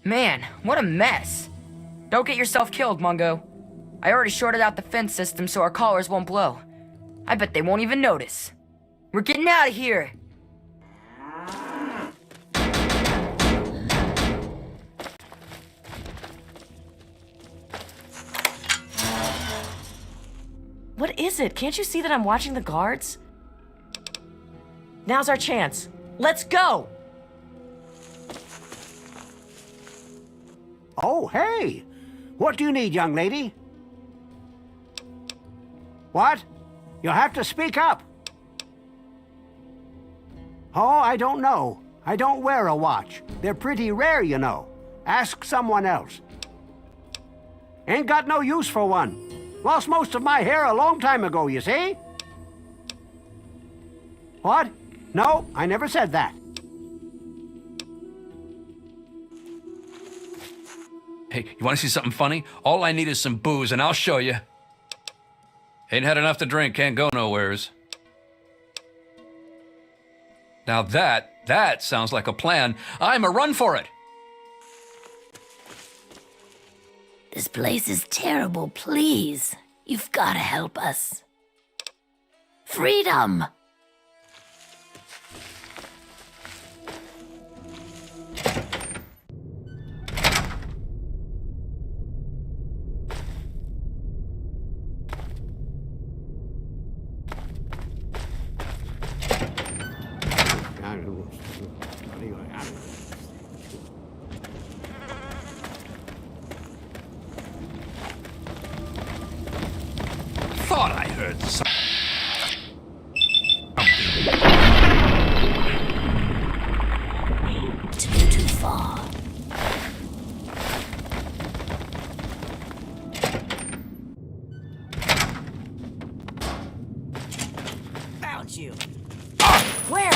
Man, what a mess. Don't get yourself killed, Mungo. I already shorted out the fence system so our collars won't blow. I bet they won't even notice. We're getting out of here! What is it? Can't you see that I'm watching the guards? Now's our chance. Let's go! Oh, hey! What do you need, young lady? What? You'll have to speak up. Oh, I don't know. I don't wear a watch. They're pretty rare, you know. Ask someone else. Ain't got no use for one. Lost most of my hair a long time ago, you see? What? No, I never said that. Hey, you want to see something funny? All I need is some booze, and I'll show you. Ain't had enough to drink, can't go nowheres. Now that sounds like a plan. I'm a run for it. This place is terrible, please. You've got to help us. Freedom! Thought I heard something. Too far. Found you. Where?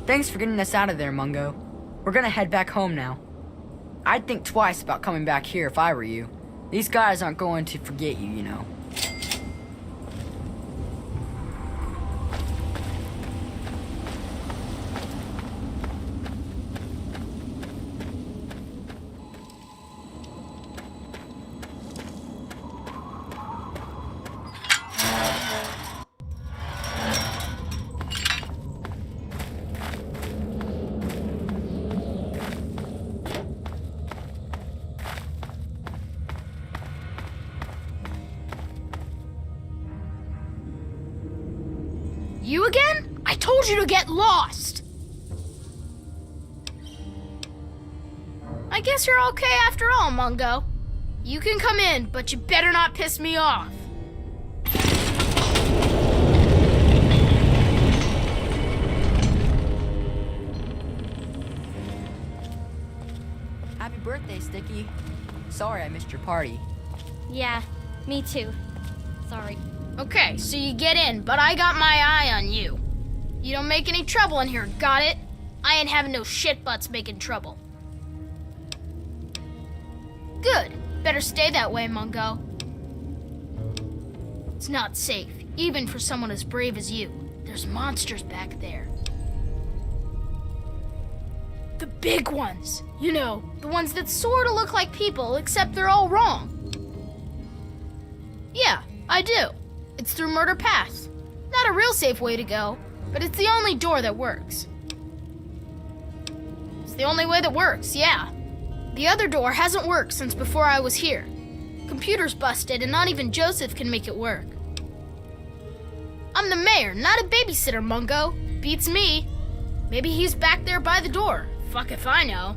Thanks for getting us out of there, Mungo. We're gonna head back home now. I'd think twice about coming back here if I were you. These guys aren't going to forget you, you know. You again? I told you to get lost! I guess you're okay after all, Mungo. You can come in, but you better not piss me off. Happy birthday, Sticky. Sorry I missed your party. Yeah, me too. Sorry. Okay, so you get in, but I got my eye on you. You don't make any trouble in here, got it? I ain't having no shit butts making trouble. Good. Better stay that way, Mungo. It's not safe, even for someone as brave as you. There's monsters back there. The big ones. You know, the ones that sorta look like people, except they're all wrong. Yeah, I do. It's through Murder Pass. Not a real safe way to go, but it's the only door that works. It's the only way that works, yeah. The other door hasn't worked since before I was here. Computer's busted and not even Joseph can make it work. I'm the mayor, not a babysitter, Mungo. Beats me. Maybe he's back there by the door. Fuck if I know.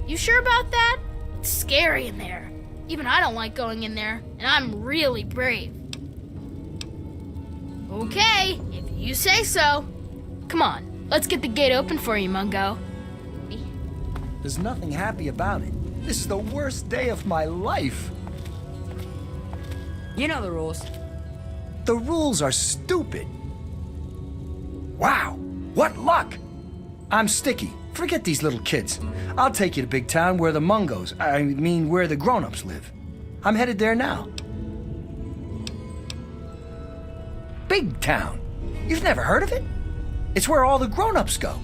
You sure about that? It's scary in there. Even I don't like going in there, and I'm really brave. Okay, if you say so. Come on, let's get the gate open for you, Mungo. There's nothing happy about it. This is the worst day of my life. You know the rules. The rules are stupid. Wow, what luck! I'm Sticky. Forget these little kids. I'll take you to Big Town where the where the grown-ups live. I'm headed there now. Big Town? You've never heard of it? It's where all the grown-ups go.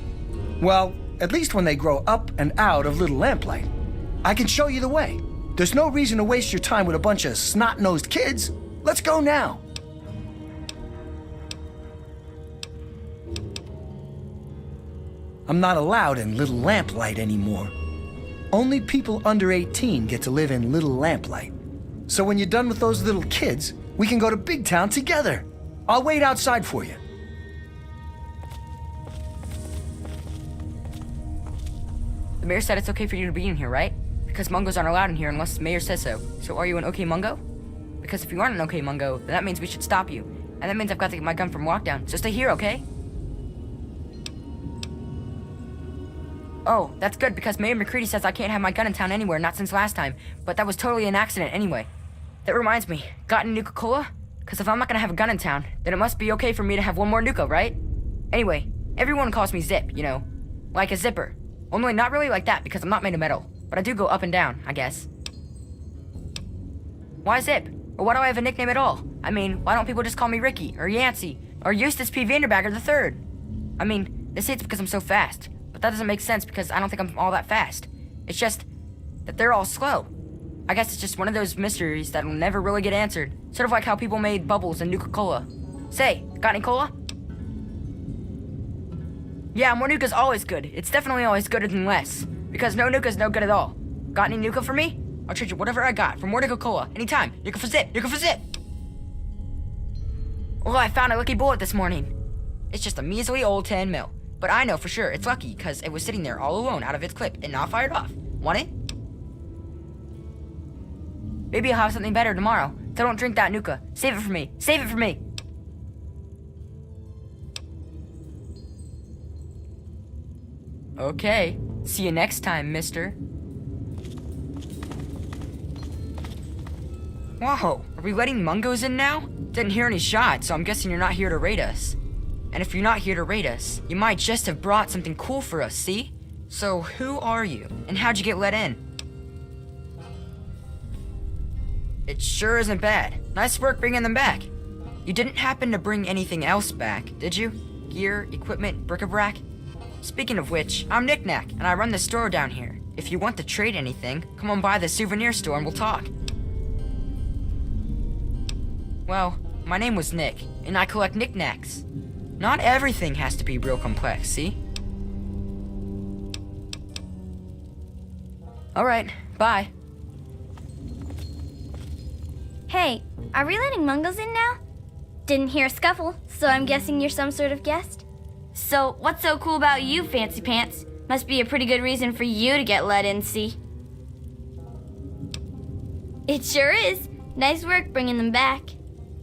Well, at least when they grow up and out of Little Lamplight. I can show you the way. There's no reason to waste your time with a bunch of snot-nosed kids. Let's go now. I'm not allowed in Little Lamplight anymore. Only people under 18 get to live in Little Lamplight. So when you're done with those little kids, we can go to Big Town together. I'll wait outside for you. The mayor said it's okay for you to be in here, right? Because Mungos aren't allowed in here unless the mayor says so. So are you an okay Mungo? Because if you aren't an okay Mungo, then that means we should stop you. And that means I've got to get my gun from lockdown. So stay here, okay? Oh, that's good, because Mayor McCready says I can't have my gun in town anywhere, not since last time. But that was totally an accident anyway. That reminds me, got any Nuka-Cola? Because if I'm not gonna have a gun in town, then it must be okay for me to have one more Nuka, right? Anyway, everyone calls me Zip, you know. Like a zipper. Only not really like that, because I'm not made of metal. But I do go up and down, I guess. Why Zip? Or why do I have a nickname at all? I mean, why don't people just call me Ricky, or Yancey, or Eustace P. Vanderbagger III? I mean, they say it's because I'm so fast. But that doesn't make sense because I don't think I'm all that fast. It's just that they're all slow. I guess it's just one of those mysteries that'll never really get answered. Sort of like how people made bubbles and Nuka-Cola. Say, got any cola? Yeah, more Nuka's always good. It's definitely always gooder than less. Because no Nuka's no good at all. Got any Nuka for me? I'll trade you whatever I got for more Nuka-Cola. Anytime. Nuka for Zip. Nuka for Zip. Oh, I found a lucky bullet this morning. It's just a measly old 10 mil. But I know for sure it's lucky because it was sitting there all alone out of its clip and not fired off. Want it? Maybe I'll have something better tomorrow. So don't drink that Nuka. Save it for me. Save it for me. Okay. See you next time, mister. Whoa, are we letting Mungos in now? Didn't hear any shots, so I'm guessing you're not here to raid us. And if you're not here to raid us, you might just have brought something cool for us, see? So who are you, and how'd you get let in? It sure isn't bad. Nice work bringing them back. You didn't happen to bring anything else back, did you? Gear, equipment, bric-a-brac? Speaking of which, I'm Knick-Knack, and I run the store down here. If you want to trade anything, come on by the souvenir store and we'll talk. Well, my name was Nick, and I collect knickknacks. Not everything has to be real complex, see? Alright, bye. Hey, are we letting Mungos in now? Didn't hear a scuffle, so I'm guessing you're some sort of guest? So, what's so cool about you, Fancy Pants? Must be a pretty good reason for you to get let in, see? It sure is. Nice work bringing them back.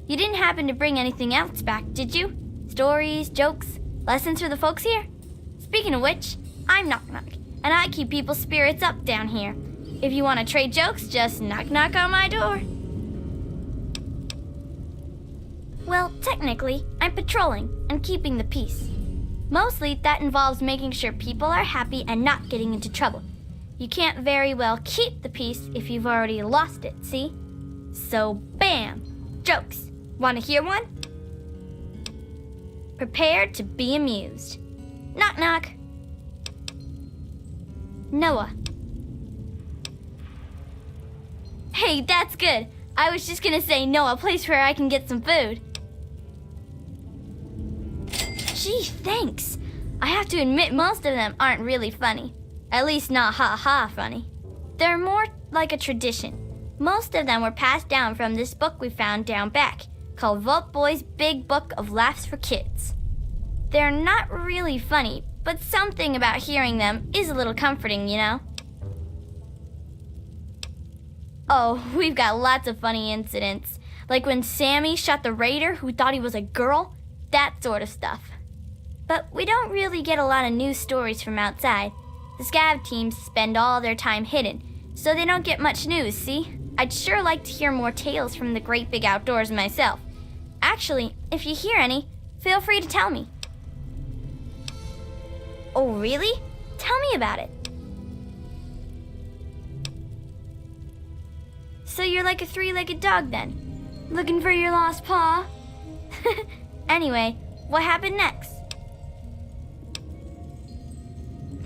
You didn't happen to bring anything else back, did you? Stories, jokes, lessons for the folks here? Speaking of which, I'm Knock Knock, and I keep people's spirits up down here. If you want to trade jokes, just knock knock on my door. Well, technically, I'm patrolling and keeping the peace. Mostly, that involves making sure people are happy and not getting into trouble. You can't very well keep the peace if you've already lost it, see? So, bam! Jokes. Want to hear one? Prepare to be amused. Knock knock. Noah. Hey, that's good. I was just gonna say Noah, a place where I can get some food. Gee, thanks. I have to admit most of them aren't really funny. At least not ha-ha funny. They're more like a tradition. Most of them were passed down from this book we found down back, called Vault Boy's Big Book of Laughs for Kids. They're not really funny, but something about hearing them is a little comforting, you know? Oh, we've got lots of funny incidents, like when Sammy shot the raider who thought he was a girl, that sort of stuff. But we don't really get a lot of news stories from outside. The scav teams spend all their time hidden, so they don't get much news, see? I'd sure like to hear more tales from the great big outdoors myself. Actually, if you hear any, feel free to tell me. Oh, really? Tell me about it. So you're like a three-legged dog then? Looking for your lost paw? Anyway, what happened next?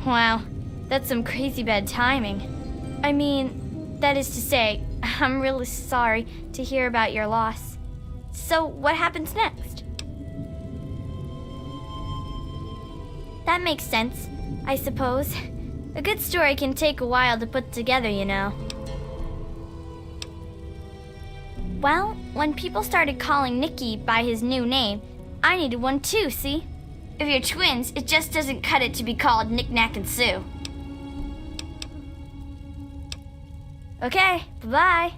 Wow, that's some crazy bad timing. I mean, that is to say, I'm really sorry to hear about your loss. So what happens next? That makes sense, I suppose. A good story can take a while to put together, you know. Well, when people started calling Nicky by his new name, I needed one too, see? If you're twins, it just doesn't cut it to be called Knick Knack and Sue. Okay, bye-bye.